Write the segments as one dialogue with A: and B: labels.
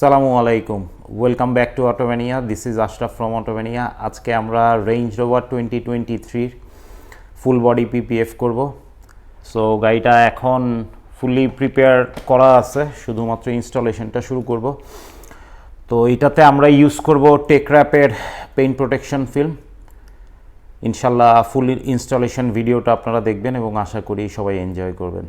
A: আসসালামু আলাইকুম, welcome back to Automania. This is Ashraf from Automania. আজকে আমরা Range Rover 2023 full body PPF করব। সো গাড়িটা এখন ফুলি প্রিপেয়ার করা আছে, শুধুমাত্র ইনস্টলেশনটা শুরু করব। তো এটাতে আমরা ইউজ করব টেকর্যাপের পেইন্ট প্রোটেকশন ফিল্ম। ইনশাল্লাহ ফুল ইনস্টলেশন ভিডিওটা আপনারা দেখবেন এবং আশা করি সবাই এনজয় করবেন।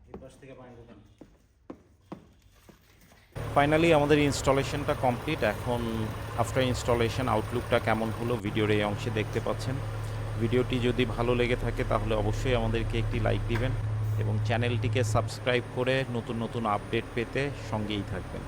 A: ঠিক আছে, ফাইনালি আমাদের ইনস্টলেশনটা কমপ্লিট। এখন আফটার ইনস্টলেশন আউটলুকটা কেমন হলো ভিডিওর এই অংশে দেখতে পাচ্ছেন। ভিডিওটি যদি ভালো লেগে থাকে তাহলে অবশ্যই আমাদেরকে একটি লাইক দিবেন এবং চ্যানেলটিকে সাবস্ক্রাইব করে নতুন নতুন আপডেট পেতে সঙ্গেই থাকবেন।